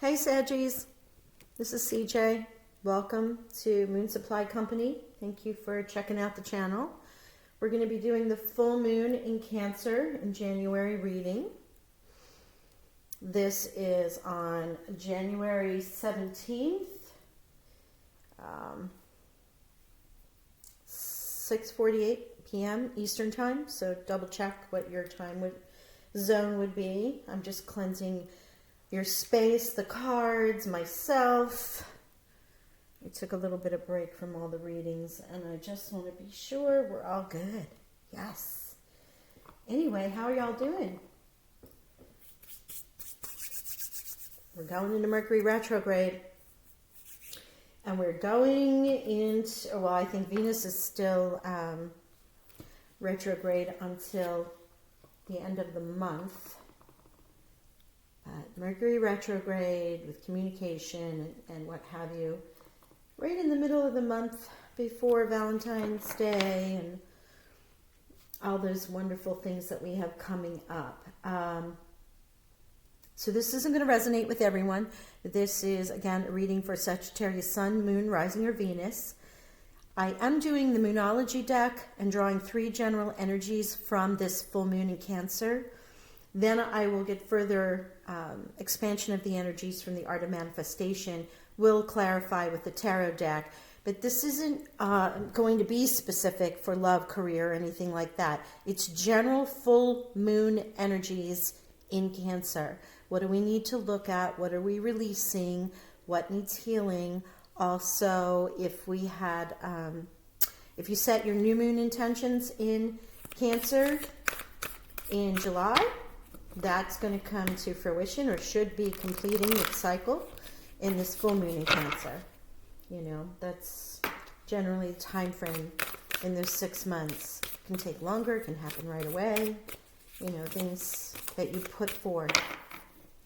Hey Saggies, this is CJ. Welcome to Moon Supply Company. Thank you for checking out the channel. We're going to be doing the full moon in Cancer in January reading. This is on January 17th, 6:48 p.m. Eastern Time. So double check what your zone would be. I'm just cleansing your space, the cards, myself. I took a little bit of break from all the readings and I just want to be sure we're all good. Yes. Anyway, how are y'all doing? We're going into Mercury Retrograde. And we're going into, well, I think Venus is still retrograde until the end of the month. Mercury retrograde with communication and what have you, right in the middle of the month before Valentine's Day and all those wonderful things that we have coming up. So this isn't going to resonate with everyone. This is, again, a reading for Sagittarius Sun, Moon, Rising, or Venus. I am doing the Moonology deck and drawing 3 general energies from this full moon in Cancer. Then I will get further expansion of the energies from the Art of Manifestation. We'll clarify with the Tarot deck. But this isn't going to be specific for love, career, or anything like that. It's general full moon energies in Cancer. What do we need to look at? What are we releasing? What needs healing? Also, if we had, if you set your new moon intentions in Cancer in July, that's going to come to fruition or should be completing its cycle in this full moon in Cancer. You know, that's generally the time frame in those 6 months. It can take longer, it can happen right away. You know, things that you put forth.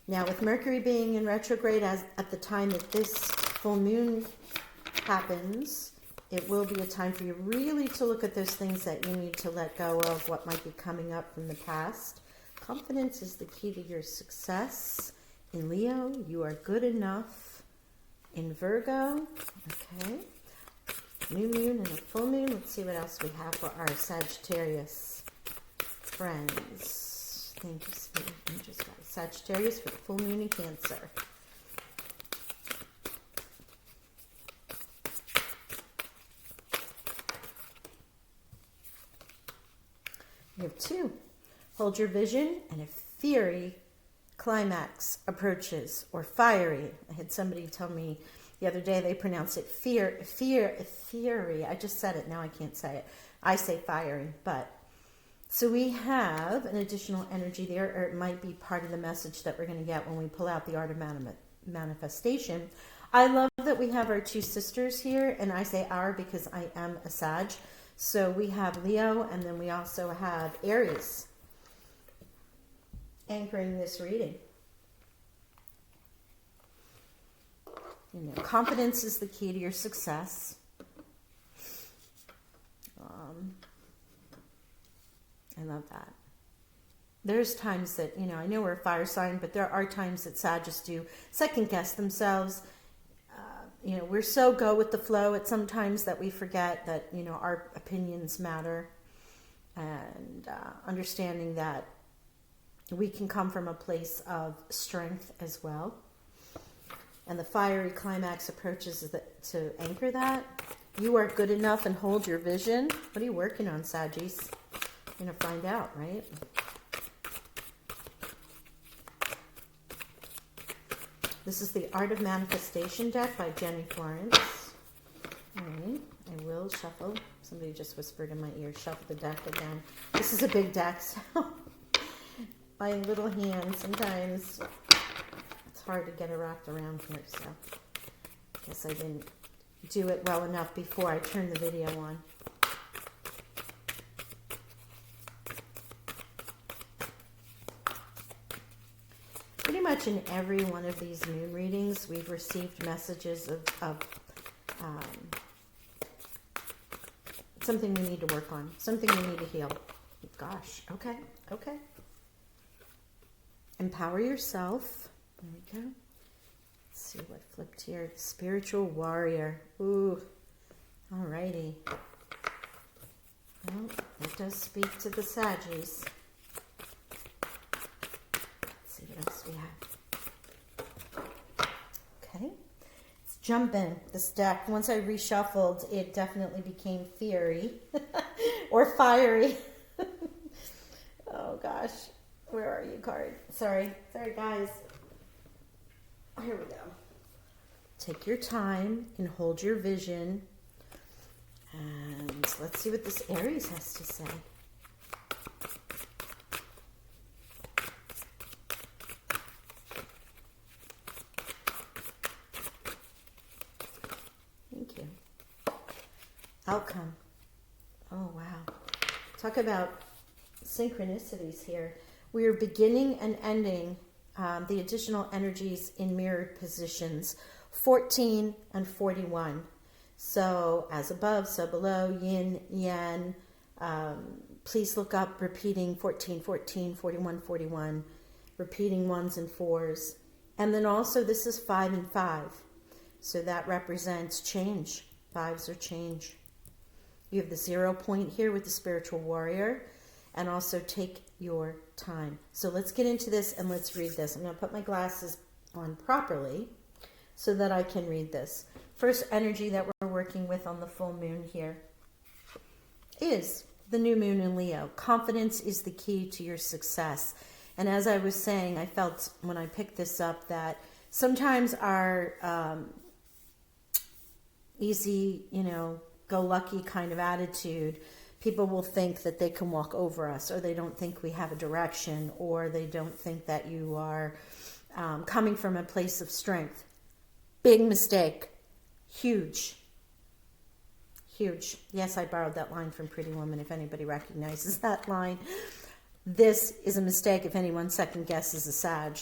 Now, with Mercury being in retrograde at the time that this full moon happens, it will be a time for you really to look at those things that you need to let go of, what might be coming up from the past. Confidence is the key to your success. In Leo, you are good enough. In Virgo, okay. New moon and a full moon. Let's see what else we have for our Sagittarius friends. Thank you, Spirit. I just got Sagittarius for the full moon in Cancer. We have 2. Hold your vision and a fiery climax approaches, or fiery. I had somebody tell me the other day they pronounce it fiery. I just said it, now I can't say it. I say fiery, but so we have an additional energy there, or it might be part of the message that we're going to get when we pull out the Art of Manifestation. I love that we have our 2 sisters here, and I say our because I am a Sag. So we have Leo, and then we also have Aries anchoring this reading. You know, confidence is the key to your success. I love that. There's times that, you know, I know we're a fire sign, but there are times that Sagittarius do second guess themselves. You know, we're so go with the flow at sometimes that we forget that, you know, our opinions matter, and understanding that we can come from a place of strength as well. And the fiery climax approaches to anchor that. You are good enough and hold your vision. What are you working on, Saggies? You're going to find out, right? This is the Art of Manifestation deck by Jenny Florence. All right, I will shuffle. Somebody just whispered in my ear, shuffle the deck again. This is a big deck, so my little hand sometimes it's hard to get it wrapped around here, so I guess I didn't do it well enough before I turned the video on. Pretty much in every one of these moon readings, we've received messages of something we need to work on, something we need to heal. Gosh, okay. Empower yourself. There we go. see what flipped here. Spiritual warrior. Ooh. Alrighty. Well, it does speak to the Saggies. Let's see what else we have. Okay. Let's jump in. This deck, once I reshuffled, it definitely became fiery. Or fiery. Oh gosh. Where are you, card? Sorry. Sorry, guys. Here we go. Take your time and hold your vision. And let's see what this Aries has to say. Thank you. Outcome. Oh, wow. Talk about synchronicities here. We are beginning and ending the additional energies in mirrored positions, 14 and 41. So as above, so below, yin, yang. Please look up repeating 14, 14, 41, 41, repeating 1s and 4s. And then also this is 5 and 5. So that represents change. 5s are change. You have the 0 point here with the spiritual warrior. And also take your time. So let's get into this and let's read this. I'm going to put my glasses on properly so that I can read this. First energy that we're working with on the full moon here is the new moon in Leo. Confidence is the key to your success. And as I was saying, I felt when I picked this up that sometimes our easy, go lucky kind of attitude, people will think that they can walk over us, or they don't think we have a direction, or they don't think that you are coming from a place of strength. Big mistake. Huge. Huge. Yes, I borrowed that line from Pretty Woman, if anybody recognizes that line. This is a mistake if anyone second guesses a Sag.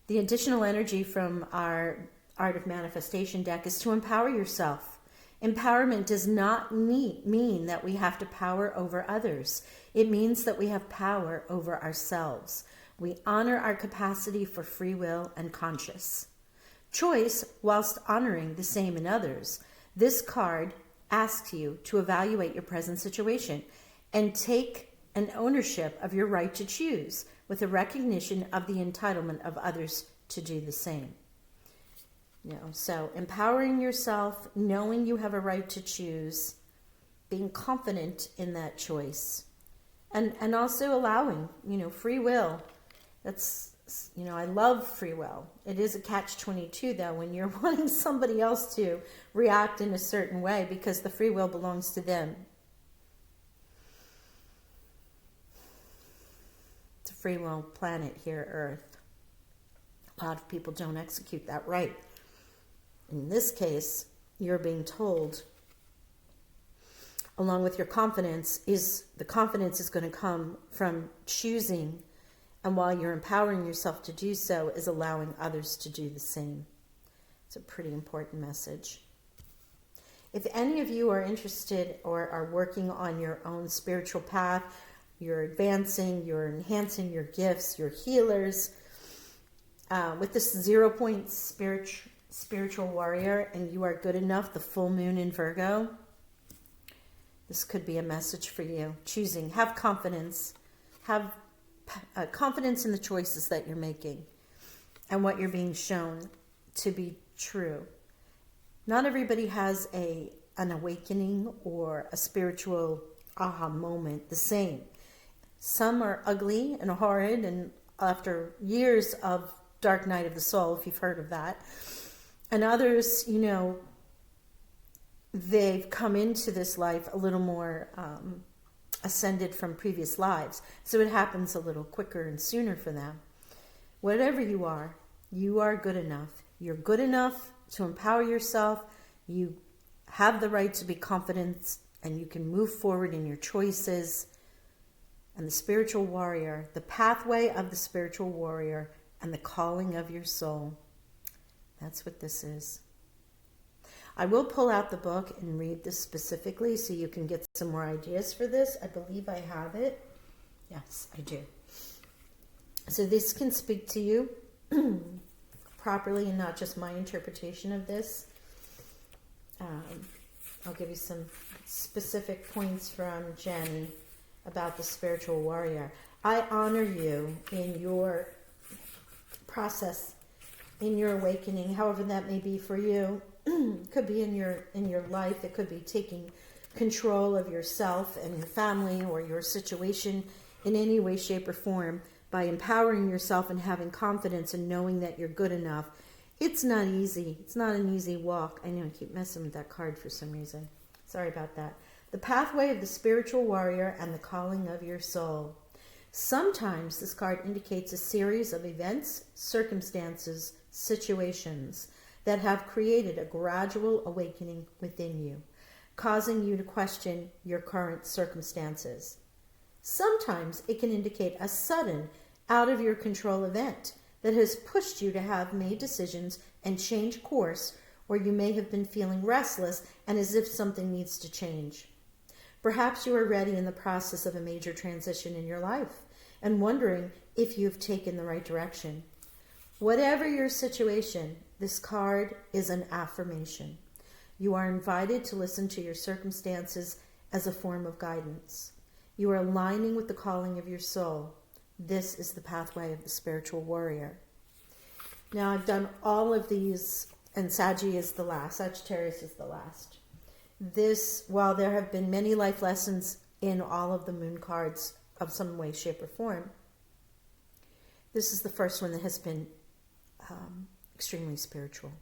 The additional energy from our Art of Manifestation deck is to empower yourself. Empowerment does not mean that we have to power over others. It means that we have power over ourselves. We honor our capacity for free will and conscious choice whilst honoring the same in others. This card asks you to evaluate your present situation and take an ownership of your right to choose with a recognition of the entitlement of others to do the same. So empowering yourself, knowing you have a right to choose, being confident in that choice, and also allowing, free will. That's, I love free will. It is a catch-22 though, when you're wanting somebody else to react in a certain way because the free will belongs to them. It's a free will planet here, Earth. A lot of people don't execute that right. In this case, you're being told, along with your confidence, the confidence is going to come from choosing, and while you're empowering yourself to do so, is allowing others to do the same. It's a pretty important message. If any of you are interested or are working on your own spiritual path, you're advancing, you're enhancing your gifts, you're healers, with this 0 point spiritual warrior, and you are good enough, the full moon in Virgo, this could be a message for you. Choosing, have confidence in the choices that you're making and what you're being shown to be true. Not everybody has an awakening or a spiritual aha moment the same. Some are ugly and horrid, and after years of dark night of the soul, if you've heard of that. And others, they've come into this life a little more ascended from previous lives. So it happens a little quicker and sooner for them. Whatever you are good enough. You're good enough to empower yourself. You have the right to be confident, and you can move forward in your choices. And the spiritual warrior, the pathway of the spiritual warrior, and the calling of your soul. That's what this is. I will pull out the book and read this specifically so you can get some more ideas for this. I believe I have it. Yes, I do. So this can speak to you properly and not just my interpretation of this, I'll give you some specific points from Jenny about the spiritual warrior. I honor you in your process, in your awakening, however that may be for you. It could be in your life. It could be taking control of yourself and your family or your situation in any way, shape, or form by empowering yourself and having confidence and knowing that you're good enough. It's not easy. It's not an easy walk. I know I keep messing with that card for some reason. Sorry about that. The pathway of the spiritual warrior and the calling of your soul. Sometimes this card indicates a series of events, circumstances, situations that have created a gradual awakening within you, causing you to question your current circumstances. Sometimes it can indicate a sudden, out of your control event that has pushed you to have made decisions and change course, or you may have been feeling restless and as if something needs to change. Perhaps you are ready in the process of a major transition in your life and wondering if you've taken the right direction. Whatever your situation, this card is an affirmation. You are invited to listen to your circumstances as a form of guidance. You are aligning with the calling of your soul. This is the pathway of the spiritual warrior. Now, I've done all of these, and Sagittarius is the last. This, while there have been many life lessons in all of the moon cards of some way, shape, or form, this is the first one that has been extremely spiritual.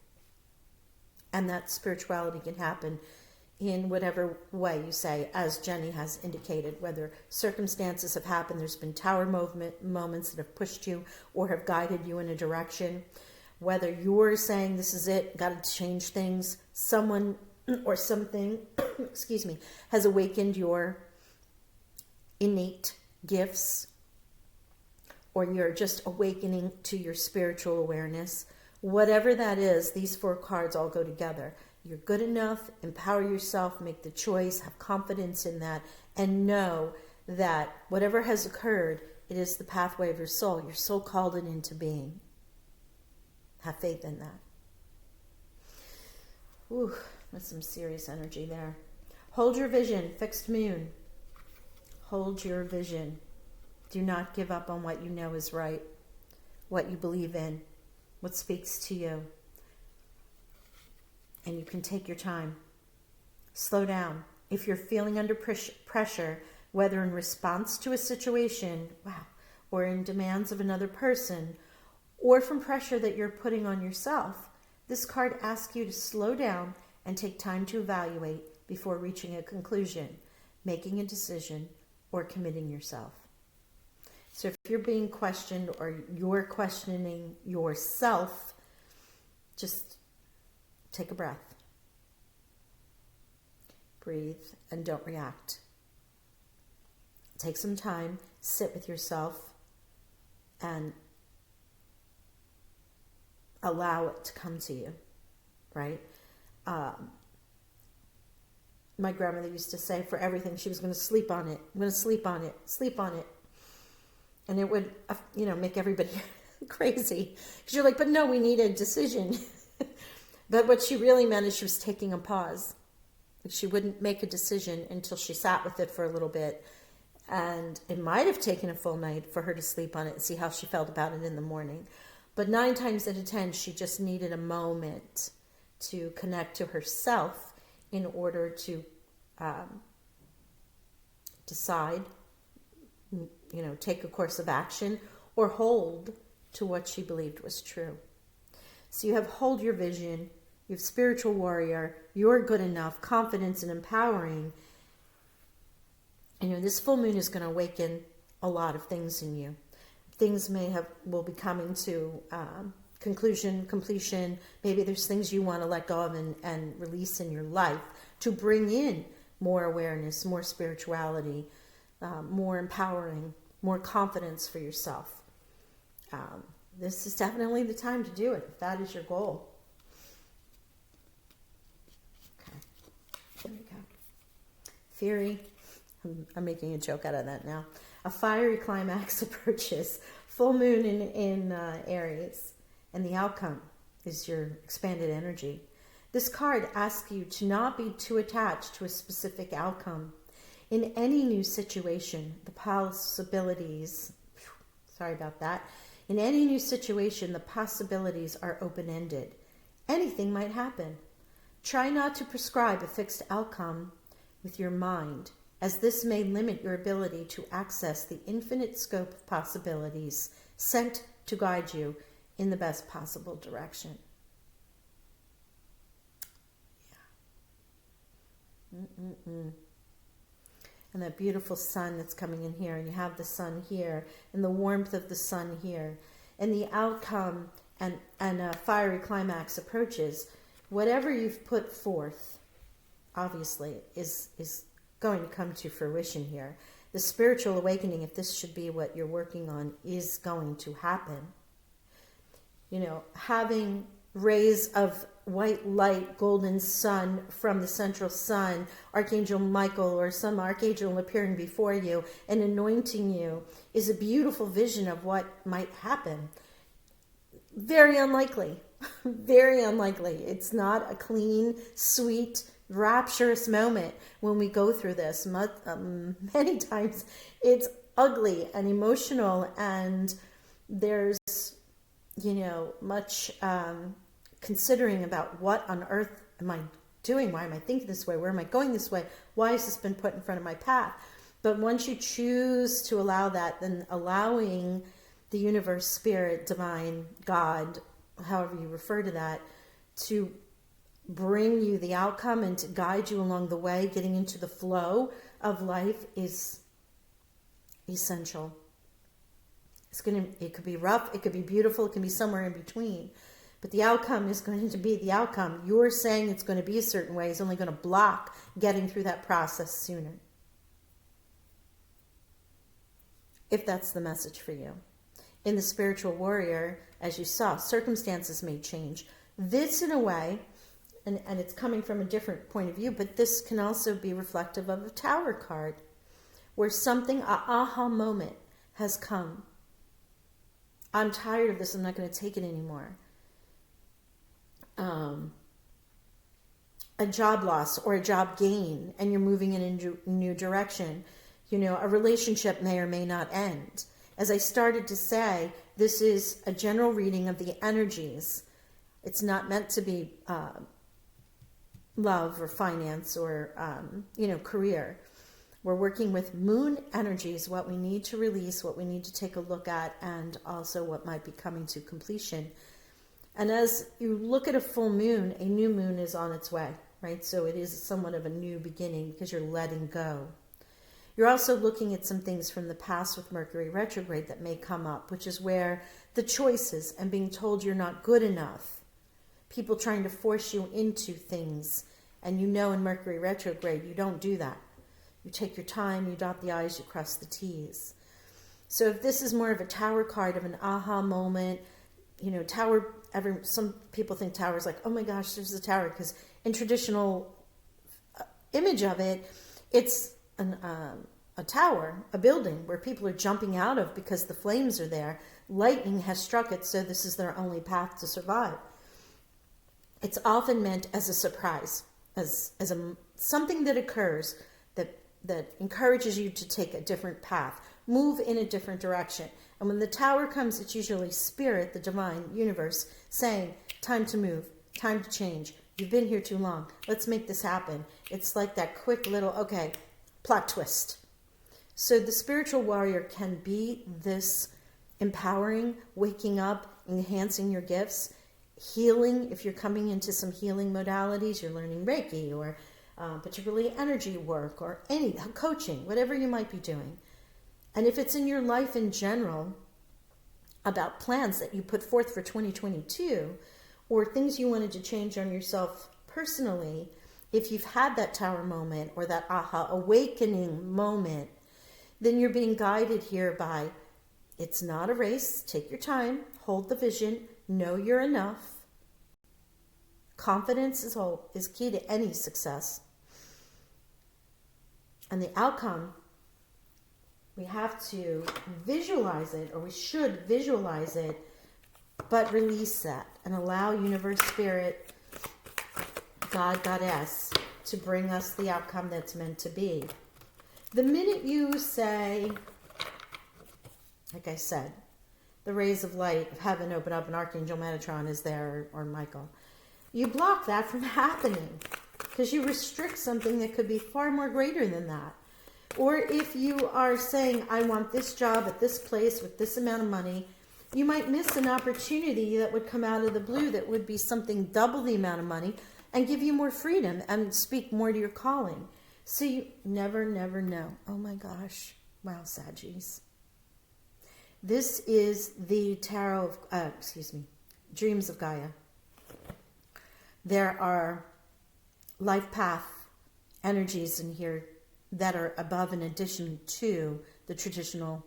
And that spirituality can happen in whatever way you say, as Jenny has indicated, whether circumstances have happened, there's been tower moments that have pushed you or have guided you in a direction, whether you're saying this is it, got to change things, someone or something, excuse me, has awakened your innate gifts, or you're just awakening to your spiritual awareness. Whatever that is, these four cards all go together. You're good enough, empower yourself, make the choice, have confidence in that, and know that whatever has occurred, it is the pathway of your soul. Your soul called it into being. Have faith in that. Ooh, that's some serious energy there. Hold your vision, fixed moon. Hold your vision. Do not give up on what you know is right, what you believe in, what speaks to you. And you can take your time. Slow down. If you're feeling under pressure, whether in response to a situation, or in demands of another person, or from pressure that you're putting on yourself, this card asks you to slow down and take time to evaluate before reaching a conclusion, making a decision, or committing yourself. So if you're being questioned or you're questioning yourself, just take a breath. Breathe and don't react. Take some time, sit with yourself, and allow it to come to you, right? My grandmother used to say for everything, she was going to sleep on it. I'm going to sleep on it, sleep on it. And it would, make everybody crazy. Because you're like, but no, we need a decision. But what she really meant is she was taking a pause. She wouldn't make a decision until she sat with it for a little bit. And it might have taken a full night for her to sleep on it and see how she felt about it in the morning. But 9 times out of 10, she just needed a moment to connect to herself in order to decide, take a course of action or hold to what she believed was true. So you have hold your vision, you have spiritual warrior, you're good enough, confidence and empowering. And this full moon is going to awaken a lot of things in you. Things will be coming to conclusion, completion. Maybe there's things you want to let go of and release in your life to bring in more awareness, more spirituality, more empowering, more confidence for yourself. This is definitely the time to do it if that is your goal. Okay, there we go. Fury. I'm making a joke out of that now. A fiery climax approaches. Full moon in Aries. And the outcome. is your expanded energy. This card asks you to not be too attached to a specific outcome. In any new situation, the possibilities, sorry about that, in any new situation, the possibilities are open-ended. Anything might happen. Try not to prescribe a fixed outcome with your mind, as this may limit your ability to access the infinite scope of possibilities sent to guide you in the best possible direction. Yeah. And that beautiful sun that's coming in here, and you have the sun here, and the warmth of the sun here, and the outcome and a fiery climax approaches. Whatever you've put forth, obviously, is going to come to fruition here. The spiritual awakening, if this should be what you're working on, is going to happen. You know, having rays of white light, golden sun from the central sun, Archangel Michael or some archangel appearing before you and anointing you is a beautiful vision of what might happen. Very unlikely. Very unlikely. It's not a clean, sweet, rapturous moment when we go through this. Many times it's ugly and emotional, and there's, much considering about what on earth am I doing? Why am I thinking this way? Where am I going this way? Why has this been put in front of my path? But once you choose to allow that, then allowing the universe, spirit, divine, God, however you refer to that, to bring you the outcome and to guide you along the way, getting into the flow of life is essential. It could be rough, it could be beautiful, it can be somewhere in between. But the outcome is going to be the outcome. You're saying it's going to be a certain way is only going to block getting through that process sooner. If that's the message for you. In the spiritual warrior, as you saw, circumstances may change. This, in a way, and it's coming from a different point of view, but this can also be reflective of a Tower card, where something, an aha moment, has come. I'm tired of this. I'm not going to take it anymore. A job loss or a job gain, and you're moving in a new direction. A relationship may or may not end. As I started to say, this is a general reading of the energies. It's not meant to be love or finance or, career. We're working with moon energies, what we need to release, what we need to take a look at, and also what might be coming to completion. And as you look at a full moon, a new moon is on its way, right? So it is somewhat of a new beginning because you're letting go. You're also looking at some things from the past with Mercury Retrograde that may come up, which is where the choices and being told you're not good enough, people trying to force you into things, and in Mercury Retrograde, you don't do that. You take your time, you dot the I's, you cross the T's. So if this is more of a Tower card of an aha moment, Tower, some people think Tower is like, oh my gosh, there's the Tower, because in traditional image of it, it's a tower, a building where people are jumping out of because the flames are there. Lightning has struck it, so this is their only path to survive. It's often meant as a surprise, as something that occurs that encourages you to take a different path, move in a different direction. And when the Tower comes, it's usually spirit, the divine universe, saying, time to move, time to change. You've been here too long. Let's make this happen. It's like that quick little, okay, plot twist. So the spiritual warrior can be this empowering, waking up, enhancing your gifts, healing. If you're coming into some healing modalities, you're learning Reiki or particularly energy work or any coaching, whatever you might be doing. And if it's in your life in general, about plans that you put forth for 2022 or things you wanted to change on yourself personally, if you've had that Tower moment or that aha awakening moment, then you're being guided here by, it's not a race. Take your time, hold the vision, know you're enough. Confidence is key to any success. And the outcome, we have to visualize it, or we should visualize it but release that and allow universe, spirit, God, Goddess to bring us the outcome that's meant to be. The minute you say, like I said, the rays of light of heaven open up and Archangel Metatron is there, or Michael, you block that from happening because you restrict something that could be far more greater than that. Or if you are saying, I want this job at this place with this amount of money, you might miss an opportunity that would come out of the blue that would be something double the amount of money and give you more freedom and speak more to your calling. So you never, never know. Oh my gosh. Wow, Saggies. This is the Tarot of, Dreams of Gaia. There are life path energies in here that are above in addition to the traditional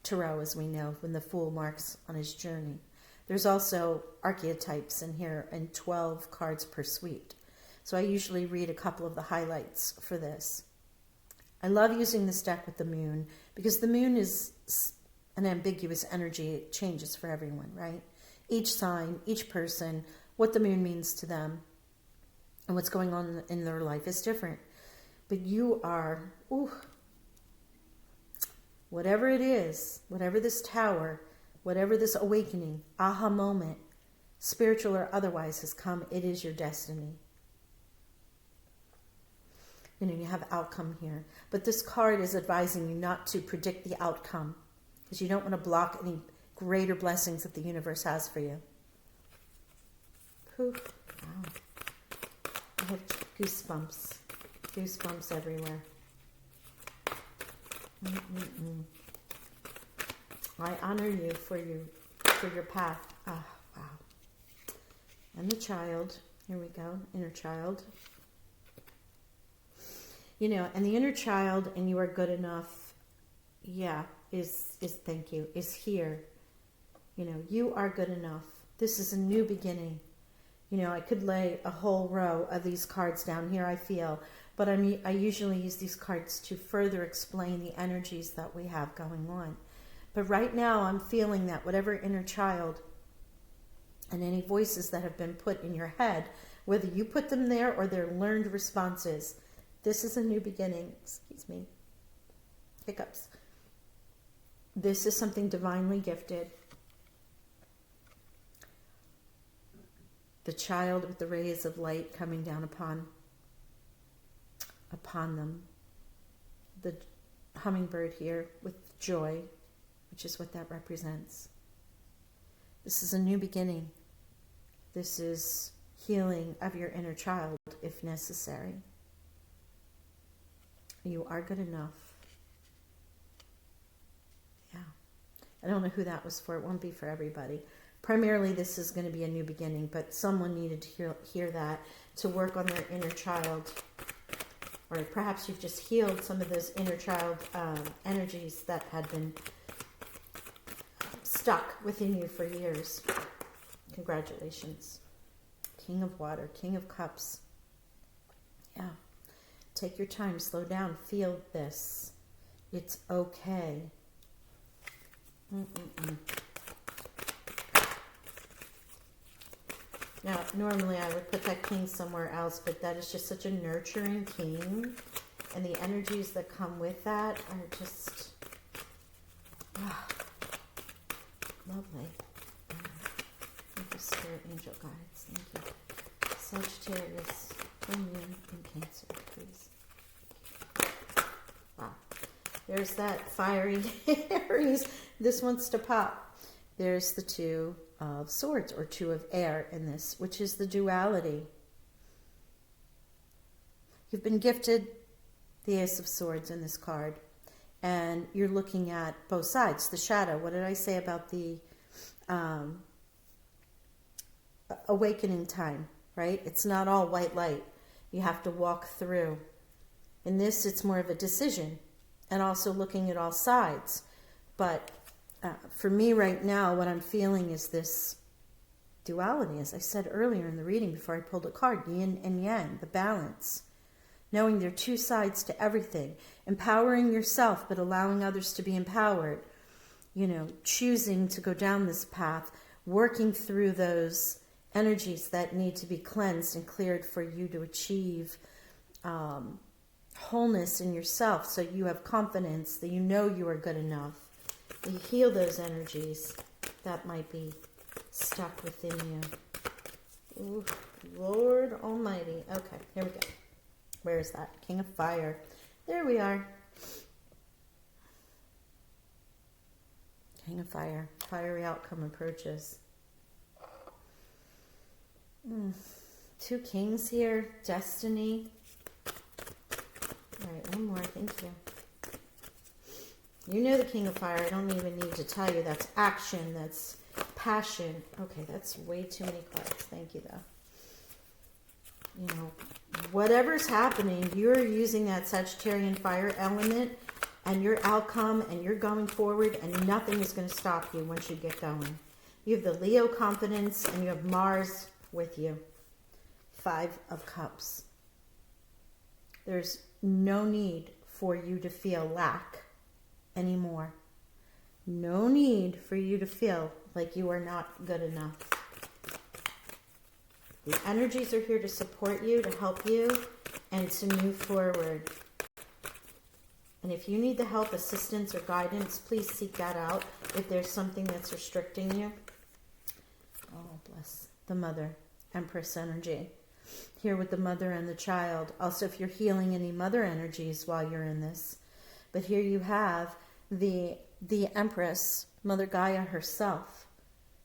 tarot as we know when the Fool marks on his journey. There's also archetypes in here and 12 cards per suite. So I usually read a couple of the highlights for this. I love using this deck with the moon because the moon is an ambiguous energy. It changes for everyone, right? Each sign, each person, what the moon means to them and what's going on in their life is different. But you are, whatever it is, whatever this tower, whatever this awakening, aha moment, spiritual or otherwise has come, it is your destiny. You know, you have outcome here. But this card is advising you not to predict the outcome because you don't want to block any greater blessings that the universe has for you. Wow. I have goosebumps. Goosebumps everywhere. I honor you for your path. Ah, wow. And the child. Here we go. Inner child. You know, and the inner child, and you are good enough, is thank you, is here. You know, you are good enough. This is a new beginning. You know, I could lay a whole row of these cards down here, I feel, but I usually use these cards to further explain the energies that we have going on. But right now, I'm feeling that whatever inner child and any voices that have been put in your head, whether you put them there or they're learned responses, this is a new beginning. Excuse me. Hiccups. This is something divinely gifted. The child with the rays of light coming down upon them. The hummingbird here with joy, which is what that represents. This is a new beginning. This is healing of your inner child if necessary. You are good enough. Yeah. I don't know who that was for. It won't be for everybody. Primarily, this is going to be a new beginning, but someone needed to hear that to work on their inner child. Or perhaps you've just healed some of those inner child energies that had been stuck within you for years. Congratulations. King of Water, King of Cups. Yeah. Take your time, slow down, feel this. It's okay. Now, normally I would put that king somewhere else, but that is just such a nurturing king. And the energies that come with that are just lovely. Thank you, Spirit Angel Guides. Thank you. Sagittarius, Moon, and Cancer, please. Wow. There's that fiery Aries. This wants to pop. There's the Two of Swords, or Two of Air in this, which is the duality. You've been gifted the Ace of Swords in this card, and you're looking at both sides. The shadow. What did I say about the awakening time, right? It's not all white light. You have to walk through. In this, it's more of a decision, and also looking at all sides. But for me right now, what I'm feeling is this duality. As I said earlier in the reading before I pulled a card, yin and yang, the balance. Knowing there are two sides to everything. Empowering yourself, but allowing others to be empowered. choosing to go down this path, working through those energies that need to be cleansed and cleared for you to achieve wholeness in yourself, so you have confidence that you know you are good enough. You heal those energies that might be stuck within you. Ooh, Lord Almighty. Okay, here we go. Where is that? King of Fire. There we are. King of Fire. Fiery outcome approaches. 2 kings here. Destiny. All right, one more. Thank you. You know the King of Fire. I don't even need to tell you. That's action. That's passion. Okay, that's way too many cards. Thank you, though. Whatever's happening, you're using that Sagittarian fire element and your outcome, and you're going forward, and nothing is going to stop you once you get going. You have the Leo confidence, and you have Mars with you. 5 of Cups. There's no need for you to feel lack anymore. No need for you to feel like you are not good enough. The energies are here to support you, to help you, and to move forward. And if you need the help, assistance, or guidance, please seek that out if there's something that's restricting you. Oh, bless the Mother, Empress energy. Here with the mother and the child. Also, if you're healing any mother energies while you're in this. But here you have the Empress, Mother Gaia herself,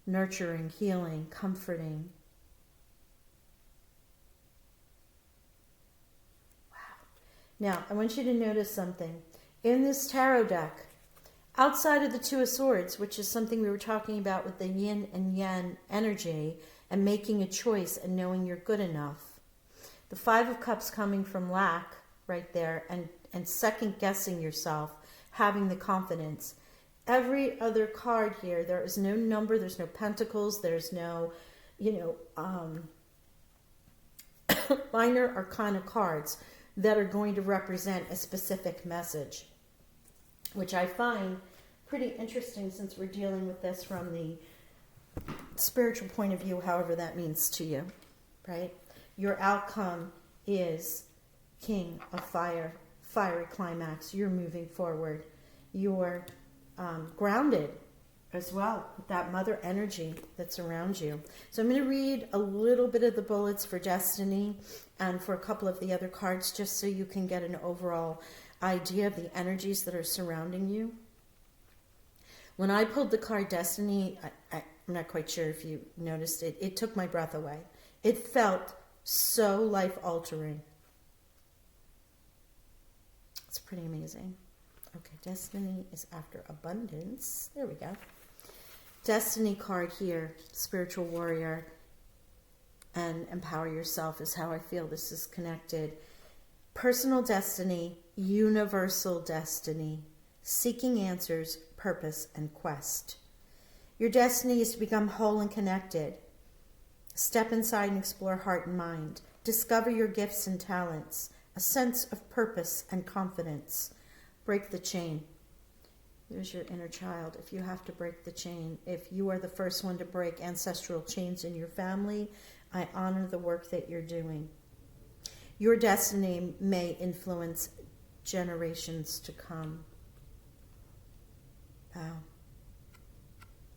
nurturing, healing, comforting. Now, I want you to notice something. In this tarot deck, outside of the 2 of Swords, which is something we were talking about with the yin and yang energy, and making a choice and knowing you're good enough. The 5 of Cups coming from lack right there, and second guessing yourself, having the confidence. Every other card here, there is no number, there's no pentacles, there's no, minor arcana cards that are going to represent a specific message, which I find pretty interesting since we're dealing with this from the spiritual point of view, however that means to you, right? Your outcome is King of Fire, fiery climax. You're moving forward. You're grounded as well with that mother energy that's around you. So I'm going to read a little bit of the bullets for Destiny and for a couple of the other cards, just so you can get an overall idea of the energies that are surrounding you. When I pulled the card Destiny, I'm not quite sure if you noticed it, it took my breath away. It felt so life-altering. It's pretty amazing. Okay, Destiny is after abundance. There we go. Destiny card here, spiritual warrior, and empower yourself is how I feel this is connected. Personal destiny, universal destiny, seeking answers, purpose, and quest. Your destiny is to become whole and connected. Step inside and explore heart and mind. Discover your gifts and talents, a sense of purpose and confidence. Break the chain. There's your inner child. If you have to break the chain, if you are the first one to break ancestral chains in your family, I honor the work that you're doing. Your destiny may influence generations to come. Wow.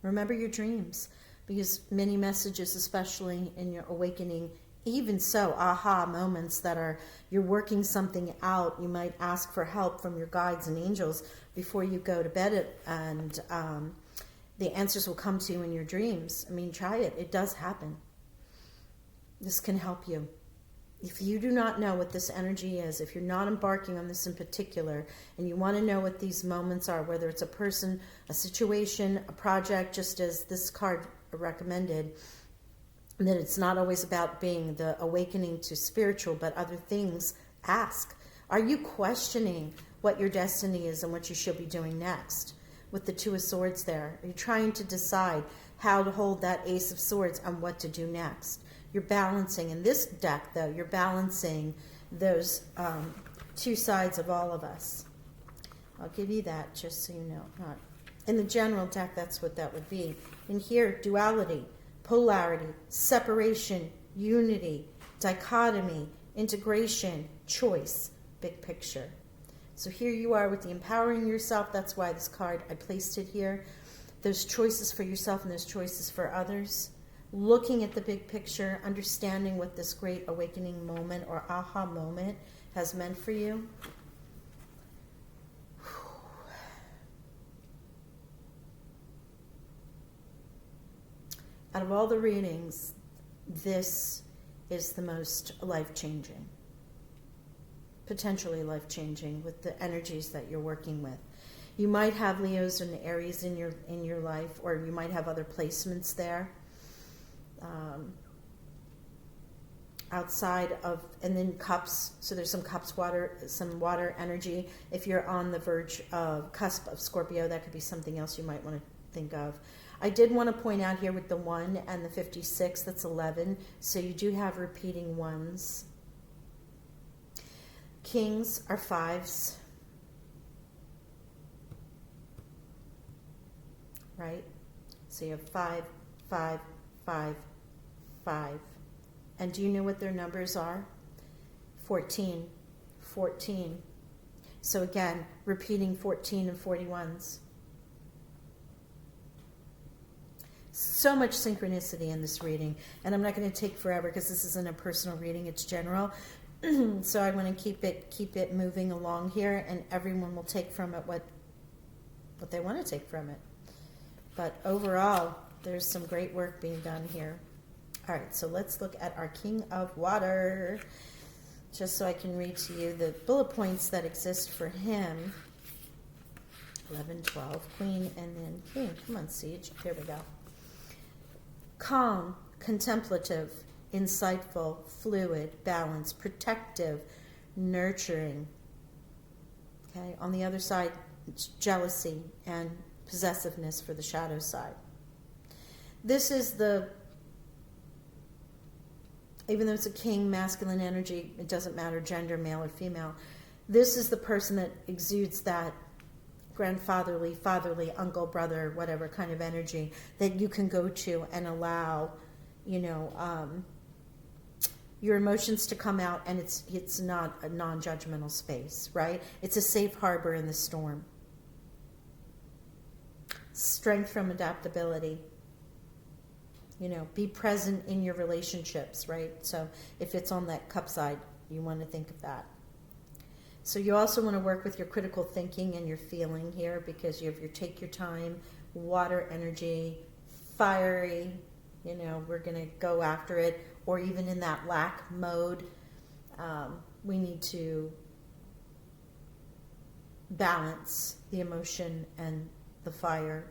Remember your dreams, because many messages, especially in your awakening, even so, aha moments that are, you're working something out, you might ask for help from your guides and angels before you go to bed, and the answers will come to you in your dreams. I mean, try it. It does happen. This can help you. If you do not know what this energy is, if you're not embarking on this in particular, and you want to know what these moments are, whether it's a person, a situation, a project, just as this card recommended, that it's not always about being the awakening to spiritual, but other things, ask. Are you questioning what your destiny is and what you should be doing next? With the 2 of Swords there, are you trying to decide how to hold that Ace of Swords and what to do next? You're balancing, in this deck though, you're balancing those 2 sides of all of us. I'll give you that just so you know. Not In the general deck, that's what that would be. In here, duality, polarity, separation, unity, dichotomy, integration, choice, big picture. So here you are with the empowering yourself. That's why this card, I placed it here. Those choices for yourself and those choices for others. Looking at the big picture, understanding what this great awakening moment or aha moment has meant for you. Out of all the readings, this is the most life-changing. Potentially life-changing with the energies that you're working with. You might have Leos and Aries in your life, or you might have other placements there. Outside of, and then cups, so there's some cups, some water energy. If you're on the verge of cusp of Scorpio, that could be something else you might want to think of. I did want to point out here with the 1 and the 56, that's 11, so you do have repeating ones. Kings are 5s, right? So you have 5, 5, 5, 5. And do you know what their numbers are? 14, 14. So again, repeating 14 and 41s. So much synchronicity in this reading. And I'm not going to take forever because this isn't a personal reading, it's general. So I want to keep it moving along here, and everyone will take from it what they want to take from it. But overall, there's some great work being done here. All right, so let's look at our King of Water, just so I can read to you the bullet points that exist for him. 11, 12, Queen, and then King. Come on, Siege. Here we go. Calm, contemplative, insightful, fluid, balanced, protective, nurturing. Okay, on the other side, it's jealousy and possessiveness for the shadow side. This is even though it's a king, masculine energy, it doesn't matter gender, male or female. This is the person that exudes that grandfatherly, fatherly, uncle, brother, whatever kind of energy that you can go to and allow, your emotions to come out, and it's not a non-judgmental space, right? It's a safe harbor in the storm. Strength from adaptability. Be present in your relationships, right? So if it's on that cup side, you want to think of that. So you also want to work with your critical thinking and your feeling here, because you have your take your time, water energy, fiery, we're going to go after it, or even in that lack mode, we need to balance the emotion and the fire.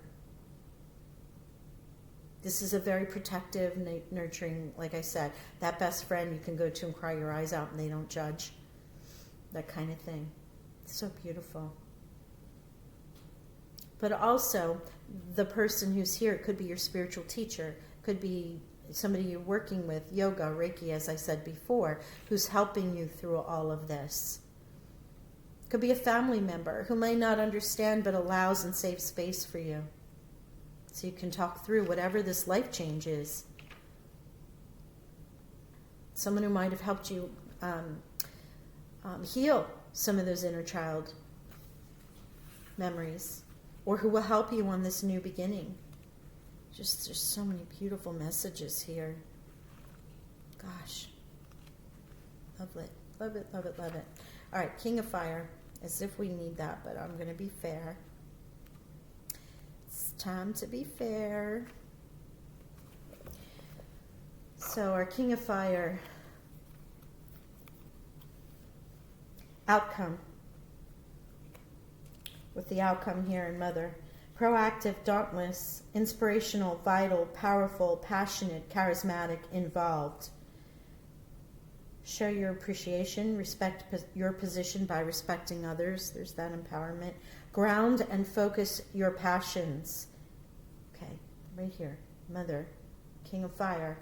This is a very protective, nurturing, like I said, that best friend you can go to and cry your eyes out and they don't judge. That kind of thing. It's so beautiful. But also, the person who's here, it could be your spiritual teacher, could be somebody you're working with, yoga, Reiki, as I said before, who's helping you through all of this. Could be a family member who may not understand but allows and saves space for you. So you can talk through whatever this life change is. Someone who might have helped you heal some of those inner child memories, or who will help you on this new beginning. There's so many beautiful messages here. Gosh. Love it, love it, love it, love it. All right, King of Fire, as if we need that, but I'm going to be fair. It's time to be fair. So our King of Fire, outcome. With the outcome here in Mother. Proactive, dauntless, inspirational, vital, powerful, passionate, charismatic, involved. Show your appreciation, respect your position by respecting others. There's that empowerment. Ground and focus your passions. Okay, right here. Mother, King of Fire,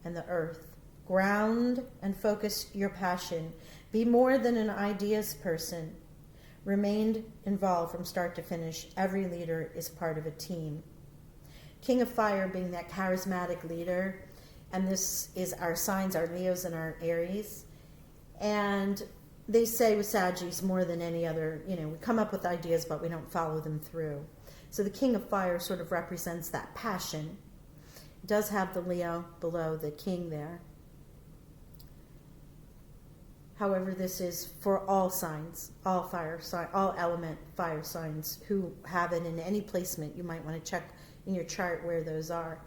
and the Earth. Ground and focus your passion. Be more than an ideas person. remained involved from start to finish. Every leader is part of a team. King of Fire being that charismatic leader, and this is our signs, our Leos and our Aries. And they say with Saggies more than any other, we come up with ideas, but we don't follow them through. So the King of Fire sort of represents that passion. It does have the Leo below the King there. However, this is for all signs, all element fire signs who have it in any placement. You might want to check in your chart where those are.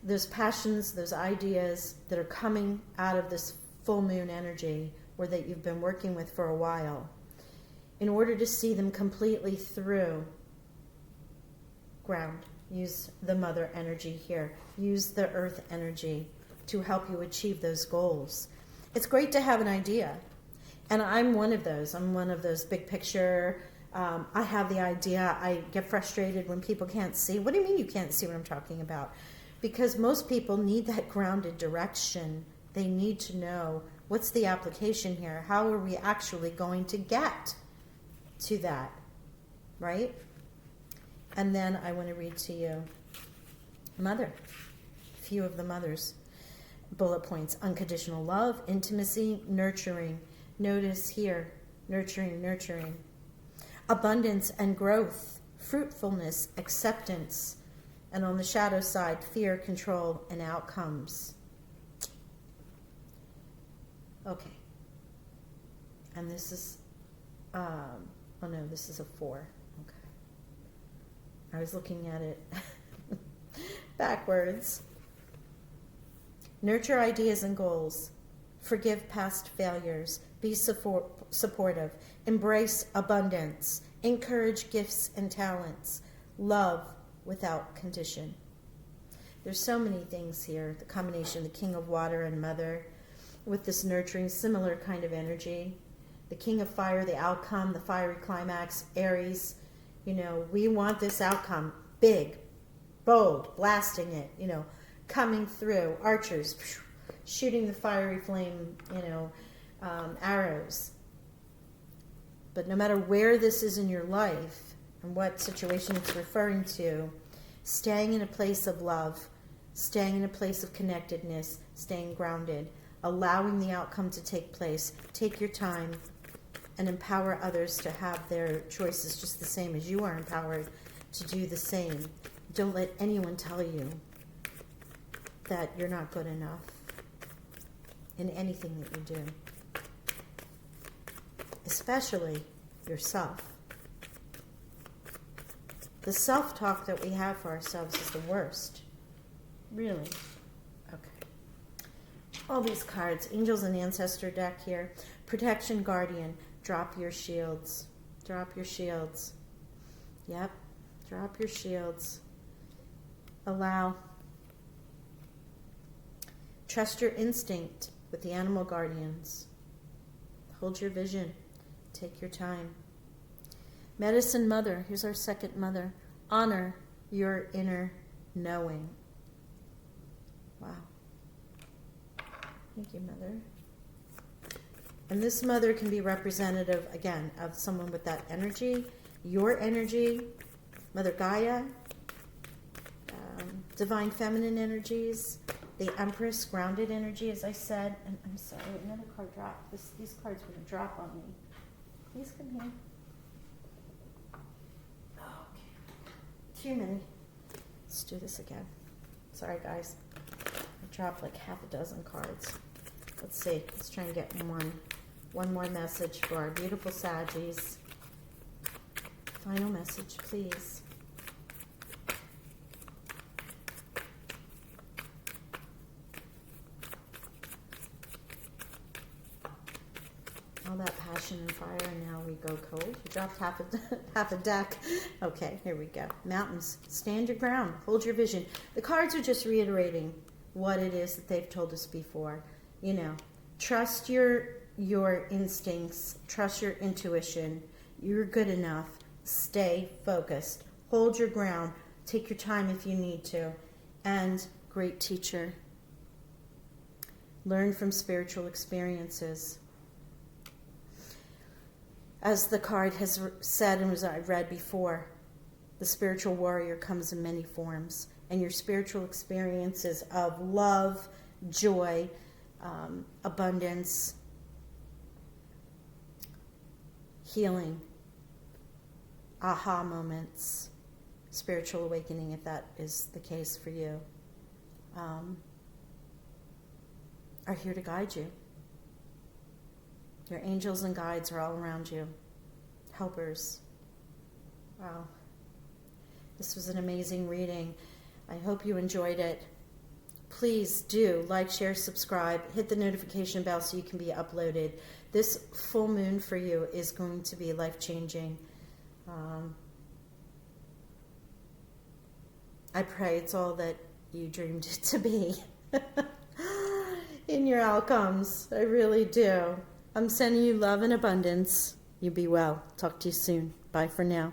Those passions, those ideas that are coming out of this full moon energy, or that you've been working with for a while, in order to see them completely through, ground. Use the mother energy here. Use the earth energy to help you achieve those goals. It's great to have an idea. And I'm one of those. I'm one of those big picture. I have the idea. I get frustrated when people can't see. What do you mean you can't see what I'm talking about? Because most people need that grounded direction. They need to know, what's the application here? How are we actually going to get to that? Right? And then I want to read to you Mother. A few of the mothers. Bullet points: unconditional love, intimacy, nurturing. Notice here, nurturing. Abundance and growth, fruitfulness, acceptance. And on the shadow side, fear, control, and outcomes. Okay. And this is, this is a 4. Okay. I was looking at it backwards. Nurture ideas and goals. Forgive past failures. Be supportive. Embrace abundance. Encourage gifts and talents. Love without condition. There's so many things here. The combination of the King of Water and Mother with this nurturing, similar kind of energy. The King of Fire, the outcome, the fiery climax, Aries. We want this outcome. Big, bold, blasting it, coming through. Archers, shooting the fiery flame, arrows. But no matter where this is in your life and what situation it's referring to, staying in a place of love, staying in a place of connectedness, staying grounded, allowing the outcome to take place. Take your time and empower others to have their choices just the same as you are empowered to do the same. Don't let anyone tell you that you're not good enough in anything that you do, especially yourself. The self-talk that we have for ourselves is the worst. Really. Okay. All these cards, Angels and Ancestor deck here. Protection, Guardian. Drop your shields. Drop your shields. Yep. Drop your shields. Allow. Trust your instinct with the animal guardians. Hold your vision. Take your time. Medicine Mother. Here's our second mother. Honor your inner knowing. Wow. Thank you, Mother. And this mother can be representative, again, of someone with that energy, your energy, Mother Gaia, divine feminine energies, the Empress, grounded energy, as I said. And I'm sorry, another card dropped. These cards are going to drop on me. Please come here. Okay. Too many. Let's do this again. Sorry, guys. I dropped like half a dozen cards. Let's see. Let's try and get one more message for our beautiful Saggies. Final message, please. All that passion and fire, and now we go cold. You dropped half a deck. Okay, here we go. Mountains, stand your ground, hold your vision. The cards are just reiterating what it is that they've told us before. Trust your instincts, trust your intuition. You're good enough. Stay focused. Hold your ground. Take your time if you need to. And great teacher. Learn from spiritual experiences. As the card has said and as I've read before, the spiritual warrior comes in many forms, and your spiritual experiences of love, joy, abundance, healing, aha moments, spiritual awakening, if that is the case for you, are here to guide you. Your angels and guides are all around you. Helpers. Wow. This was an amazing reading. I hope you enjoyed it. Please do like, share, subscribe, hit the notification bell so you can be uploaded. This full moon for you is going to be life-changing. I pray it's all that you dreamed it to be in your outcomes. I really do. I'm sending you love and abundance. You be well. Talk to you soon. Bye for now.